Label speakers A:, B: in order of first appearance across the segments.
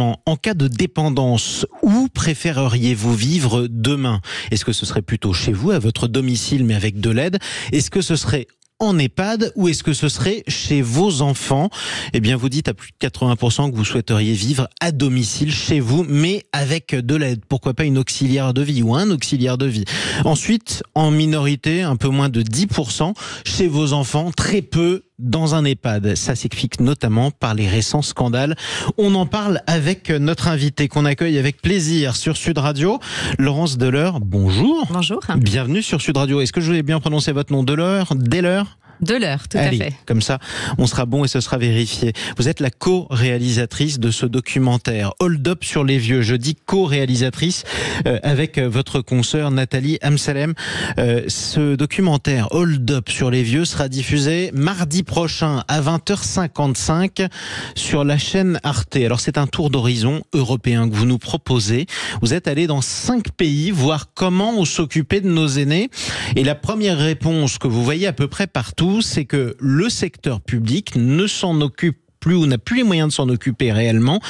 A: En cas de dépendance, où préféreriez-vous vivre demain? Est-ce que ce serait plutôt chez vous, à votre domicile, mais avec de l'aide? Est-ce que ce serait en EHPAD ou est-ce que ce serait chez vos enfants? Eh bien, vous dites à plus de 80% que vous souhaiteriez vivre à domicile chez vous, mais avec de l'aide. Pourquoi pas une auxiliaire de vie ou un auxiliaire de vie? Ensuite, en minorité, un peu moins de 10% chez vos enfants, très peu dans un EHPAD. Ça s'explique notamment par les récents scandales. On en parle avec notre invité qu'on accueille avec plaisir sur Sud Radio. Laurence Deleur, bonjour.
B: Bonjour.
A: Bienvenue sur Sud Radio. Est-ce que je vais bien prononcer votre nom? Deleur?
B: Deleur, tout
A: Allez,
B: à fait.
A: Comme ça, on sera bon et ce sera vérifié. Vous êtes la co-réalisatrice de ce documentaire Hold Up sur les vieux. Je dis co-réalisatrice avec votre consoeur Nathalie Amsalem. Ce documentaire Hold Up sur les vieux sera diffusé mardi prochain à 20h55 sur la chaîne Arte. Alors c'est un tour d'horizon européen que vous nous proposez. Vous êtes allé dans 5 pays voir comment on s'occupait de nos aînés. Et la première réponse que vous voyez à peu près partout, c'est que le secteur public ne s'en occupe plus ou n'a plus les moyens de s'en occuper réellement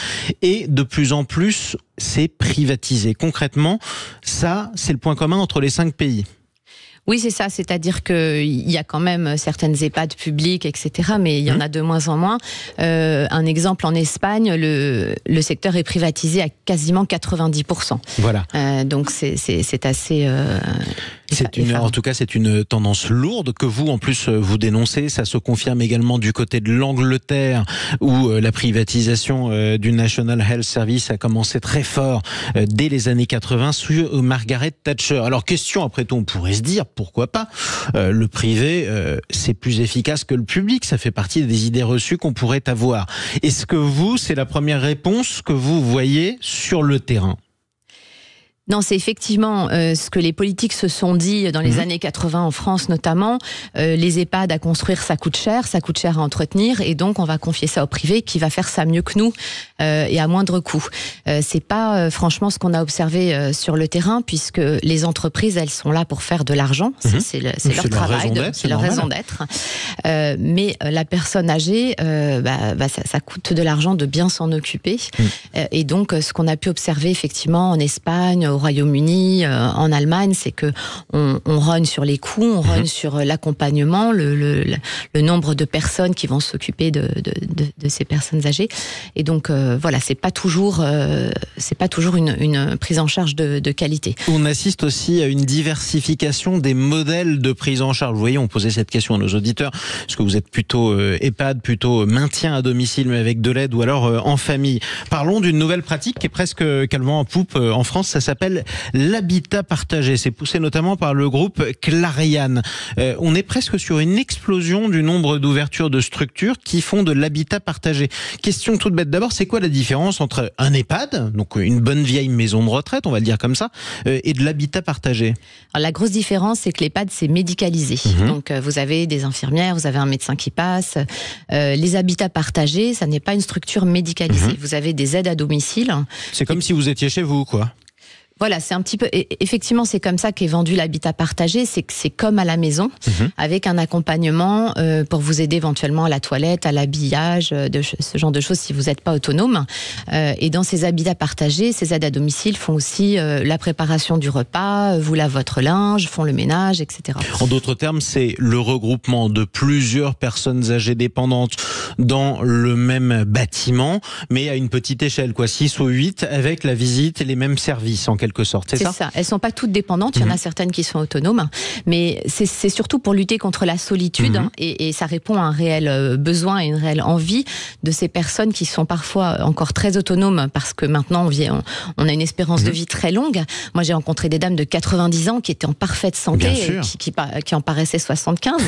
A: et de plus en plus c'est privatisé. Concrètement, ça c'est le point commun entre les 5 pays.
B: Oui, c'est ça, c'est-à-dire qu'il y a quand même certaines EHPAD publiques, etc., mais il y en a de moins en moins. Un exemple, en Espagne, le secteur est privatisé à quasiment 90%.
A: Voilà.
B: Donc c'est assez...
A: En tout cas, c'est une tendance lourde que vous, en plus, vous dénoncez. Ça se confirme également du côté de l'Angleterre, où la privatisation du National Health Service a commencé très fort dès les années 80 sous Margaret Thatcher. Alors, question, après tout, on pourrait se dire, pourquoi pas? Le privé, c'est plus efficace que le public. Ça fait partie des idées reçues qu'on pourrait avoir. Est-ce que vous, c'est la première réponse que vous voyez sur le terrain?
B: Non, c'est effectivement ce que les politiques se sont dit dans les années 80 en France notamment. Les EHPAD à construire, ça coûte cher à entretenir, et donc on va confier ça au privé qui va faire ça mieux que nous et à moindre coût. C'est pas franchement ce qu'on a observé sur le terrain, puisque les entreprises, elles sont là pour faire de l'argent, c'est leur travail, c'est leur raison d'être. Mais la personne âgée, ça coûte de l'argent de bien s'en occuper. Et donc ce qu'on a pu observer effectivement en Espagne, au Royaume-Uni, en Allemagne, c'est que on rogne sur les coûts, on rogne sur l'accompagnement, le nombre de personnes qui vont s'occuper de ces personnes âgées. Et donc voilà, c'est pas toujours une prise en charge de qualité.
A: On assiste aussi à une diversification des modèles de prise en charge. Vous voyez, on posait cette question à nos auditeurs. Est-ce que vous êtes plutôt EHPAD, plutôt maintien à domicile mais avec de l'aide, ou alors en famille? Parlons d'une nouvelle pratique qui est presque calmement en poupe en France. Ça s'appelle l'habitat partagé. C'est poussé notamment par le groupe Clariane. On est presque sur une explosion du nombre d'ouvertures de structures qui font de l'habitat partagé. Question toute bête. D'abord, c'est quoi la différence entre un EHPAD, donc une bonne vieille maison de retraite, on va le dire comme ça, et de l'habitat partagé? Alors,
B: la grosse différence, c'est que l'EHPAD, c'est médicalisé. Donc, vous avez des infirmières, vous avez un médecin qui passe. Les habitats partagés, ça n'est pas une structure médicalisée. Vous avez des aides à domicile.
A: C'est comme si vous étiez chez vous, quoi.
B: Voilà, c'est un petit peu... Effectivement, c'est comme ça qu'est vendu l'habitat partagé. C'est que c'est comme à la maison, avec un accompagnement pour vous aider éventuellement à la toilette, à l'habillage, ce genre de choses si vous n'êtes pas autonome. Et dans ces habitats partagés, ces aides à domicile font aussi la préparation du repas, vous lavent votre linge, font le ménage, etc.
A: En d'autres termes, c'est le regroupement de plusieurs personnes âgées dépendantes dans le même bâtiment, mais à une petite échelle, quoi, 6 ou 8, avec la visite et les mêmes services, en quelque sorte, c'est ça?
B: Elles sont pas toutes dépendantes, il y en a certaines qui sont autonomes, mais c'est surtout pour lutter contre la solitude, et ça répond à un réel besoin et une réelle envie de ces personnes qui sont parfois encore très autonomes, parce que maintenant on a une espérance de vie très longue. Moi, j'ai rencontré des dames de 90 ans qui étaient en parfaite santé, qui en paraissaient 75,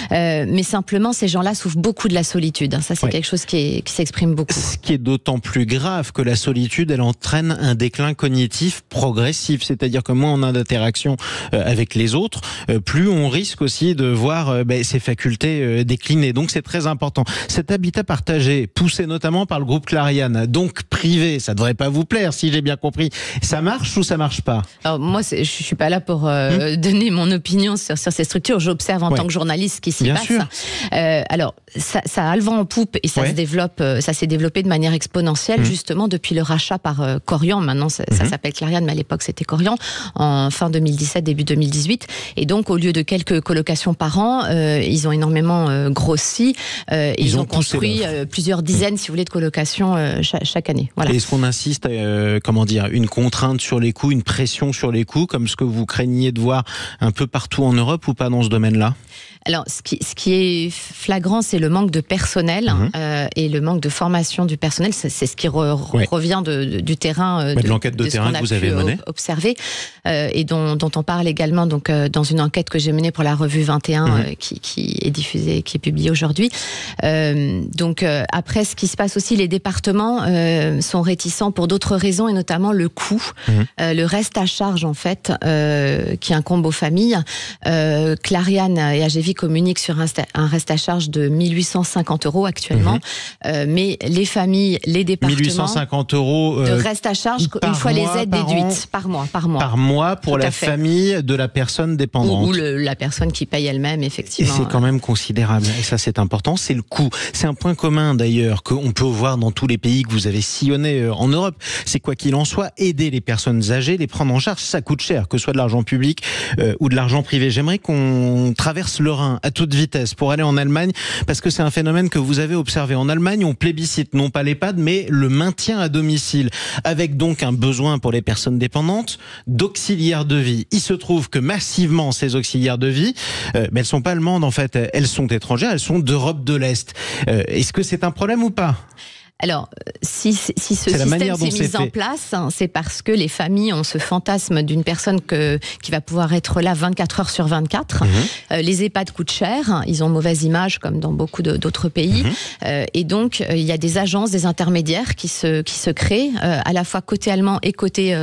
B: mais simplement ces gens-là souffrent beaucoup de la solitude. Ça, c'est quelque chose qui s'exprime beaucoup.
A: Ce qui est d'autant plus grave que la solitude, elle entraîne un déclin cognitif progressif, c'est-à-dire que moins on a d'interactions avec les autres, plus on risque aussi de voir ses facultés décliner. Donc c'est très important. Cet habitat partagé, poussé notamment par le groupe Clariane, donc privé, ça devrait pas vous plaire si j'ai bien compris. Ça marche ou ça marche pas?
B: Alors moi, je suis pas là pour donner mon opinion sur ces structures. J'observe en tant que journaliste ce qui s'y passe. Alors ça a le vent en poupe et ça se développe. Ça s'est développé de manière exponentielle justement depuis le rachat par Korian. Maintenant ça s'appelle Clariane, mais à l'époque c'était Korian, en fin 2017, début 2018. Et donc au lieu de quelques colocations par an, ils ont énormément grossi. Ils ont construit plusieurs dizaines, si vous voulez, de colocations chaque année. Voilà.
A: Et est-ce qu'on insiste, une contrainte sur les coûts, une pression sur les coûts, comme ce que vous craigniez de voir un peu partout en Europe, ou pas dans ce domaine-là?
B: Alors, ce qui est flagrant, c'est le manque de personnel et le manque de formation du personnel. C'est ce qui revient du terrain,
A: de l'enquête de terrain que vous avez menée,
B: observé, et dont on parle également donc dans une enquête que j'ai menée pour la revue 21 qui est diffusée, qui est publiée aujourd'hui. Donc après, ce qui se passe aussi, les départements sont réticents pour d'autres raisons, et notamment le coût, le reste à charge en fait qui incombe aux familles. Clariane et AGV communiquent sur un reste à charge de 1850 € actuellement, mais les familles, les départements,
A: 1850 €
B: de reste à charge une fois les aides déduites par mois
A: pour la famille de la personne dépendante,
B: ou la personne qui paye elle-même, effectivement.
A: Et c'est quand même considérable, et ça c'est important, c'est le coût. C'est un point commun d'ailleurs qu'on peut voir dans tous les pays que vous avez sillonnés en Europe. C'est quoi qu'il en soit, aider les personnes âgées, les prendre en charge, ça coûte cher, que ce soit de l'argent public ou de l'argent privé. J'aimerais qu'on traverse le Rhin à toute vitesse pour aller en Allemagne, parce que c'est un phénomène que vous avez observé. En Allemagne, on plébiscite non pas l'EHPAD, mais le maintien à domicile, avec donc un besoin pour les personnes dépendantes d'auxiliaires de vie. Il se trouve que massivement, ces auxiliaires de vie, elles sont pas allemandes en fait, elles sont étrangères, elles sont d'Europe de l'Est. Est-ce que c'est un problème ou pas ?
B: Alors, si ce système s'est mis en place, c'est parce que les familles ont ce fantasme d'une personne qui va pouvoir être là 24 heures sur 24. Les EHPAD coûtent cher, ils ont mauvaise image comme dans beaucoup d'autres pays. Et donc, il y a des agences, des intermédiaires qui se créent, à la fois côté allemand et côté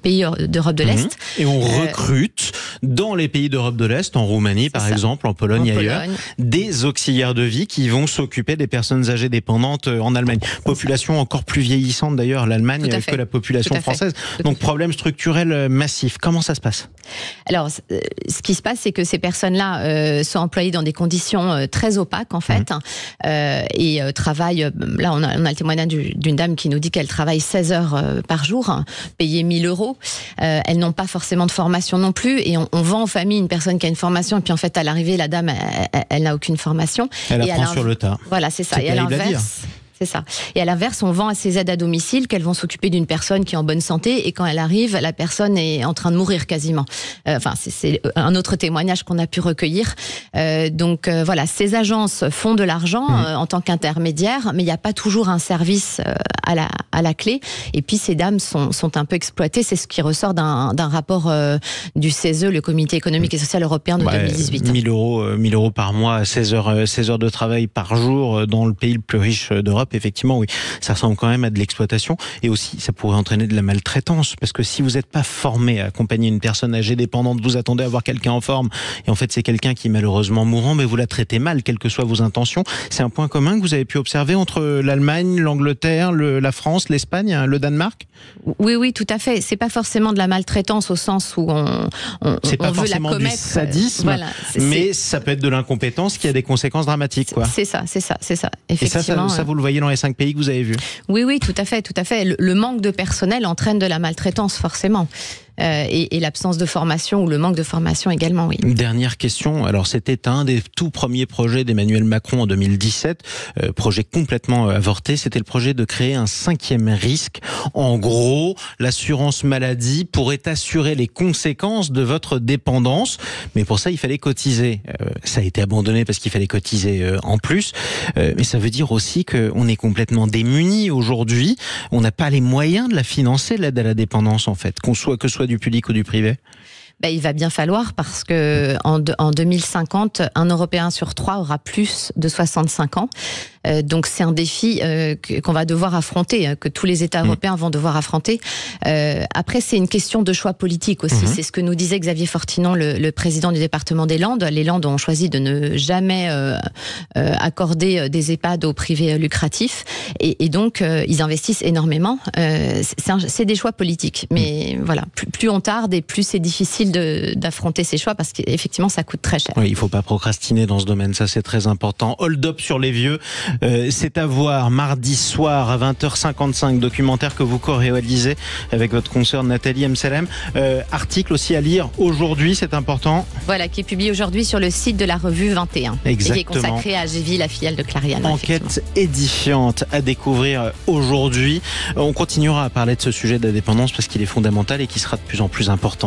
B: pays d'Europe de l'Est.
A: Et on recrute dans les pays d'Europe de l'Est, en Roumanie par exemple, en Pologne et ailleurs, des auxiliaires de vie qui vont s'occuper des personnes âgées dépendantes en Allemagne. Population encore plus vieillissante d'ailleurs, l'Allemagne, que la population française. Donc problème structurel massif. Comment ça se passe ?
B: Alors, ce qui se passe, c'est que ces personnes-là sont employées dans des conditions très opaques en fait, et travaillent. Là, on a le témoignage d'une dame qui nous dit qu'elle travaille 16 heures par jour, payée 1 000 €. Elles n'ont pas forcément de formation non plus, et on vend aux familles une personne qui a une formation, et puis en fait, à l'arrivée, la dame, elle n'a aucune formation.
A: Elle apprend sur le tas.
B: Voilà, c'est ça. Et à l'inverse. C'est ça. Et à l'inverse, on vend à ces aides à domicile qu'elles vont s'occuper d'une personne qui est en bonne santé, et quand elle arrive, la personne est en train de mourir quasiment. C'est un autre témoignage qu'on a pu recueillir. Voilà, ces agences font de l'argent en tant qu'intermédiaires, mais il n'y a pas toujours un service à la clé. Et puis ces dames sont un peu exploitées. C'est ce qui ressort d'un rapport du CESE, le Comité économique et social européen de 2018.
A: 1 000 € par mois, 16 heures de travail par jour dans le pays le plus riche d'Europe. Effectivement, oui, ça ressemble quand même à de l'exploitation, et aussi ça pourrait entraîner de la maltraitance, parce que si vous n'êtes pas formé à accompagner une personne âgée dépendante, vous attendez à voir quelqu'un en forme, et en fait c'est quelqu'un qui est malheureusement mourant, mais vous la traitez mal, quelles que soient vos intentions. C'est un point commun que vous avez pu observer entre l'Allemagne, l'Angleterre, la France, l'Espagne, le Danemark ?
B: Oui, tout à fait. C'est pas forcément de la maltraitance au sens où on
A: c'est pas
B: veut
A: forcément
B: la commettre.
A: Du sadisme, voilà, mais ça peut être de l'incompétence qui a des conséquences dramatiques, quoi.
B: C'est ça.
A: Effectivement. Et ça vous le voyez dans les 5 pays que vous avez vus ?
B: Oui, tout à fait. Le manque de personnel entraîne de la maltraitance, forcément. Et l'absence de formation, ou le manque de formation également, oui.
A: Dernière question, alors c'était un des tout premiers projets d'Emmanuel Macron en 2017, projet complètement avorté, c'était le projet de créer un 5e risque. En gros, l'assurance maladie pourrait assurer les conséquences de votre dépendance, mais pour ça il fallait cotiser. Ça a été abandonné parce qu'il fallait cotiser en plus, mais ça veut dire aussi qu'on est complètement démunis aujourd'hui, on n'a pas les moyens de la financer, l'aide à la dépendance en fait, que ce soit du public ou du privé.
B: Il va bien falloir, parce que en 2050, un Européen sur 3 aura plus de 65 ans. Donc c'est un défi qu'on va devoir affronter, que tous les États européens vont devoir affronter. Après, c'est une question de choix politique aussi. C'est ce que nous disait Xavier Fortinon, le président du département des Landes. Les Landes ont choisi de ne jamais accorder des EHPAD au privé lucratif. Et donc, ils investissent énormément. C'est des choix politiques. Mais voilà, plus on tarde et plus c'est difficile d'affronter ces choix, parce qu'effectivement, ça coûte très cher.
A: Oui, il ne faut pas procrastiner dans ce domaine, ça c'est très important. Hold Up sur les vieux, c'est à voir mardi soir à 20h55, documentaire que vous co-réalisez avec votre consoeur Nathalie Amsalem. Article aussi à lire aujourd'hui, c'est important.
B: Voilà, qui est publié aujourd'hui sur le site de la revue 21.
A: Exactement.
B: Et qui est consacré à Gévy, la filiale de Clariane.
A: Enquête édifiante à découvrir aujourd'hui. On continuera à parler de ce sujet de la dépendance parce qu'il est fondamental et qui sera de plus en plus important.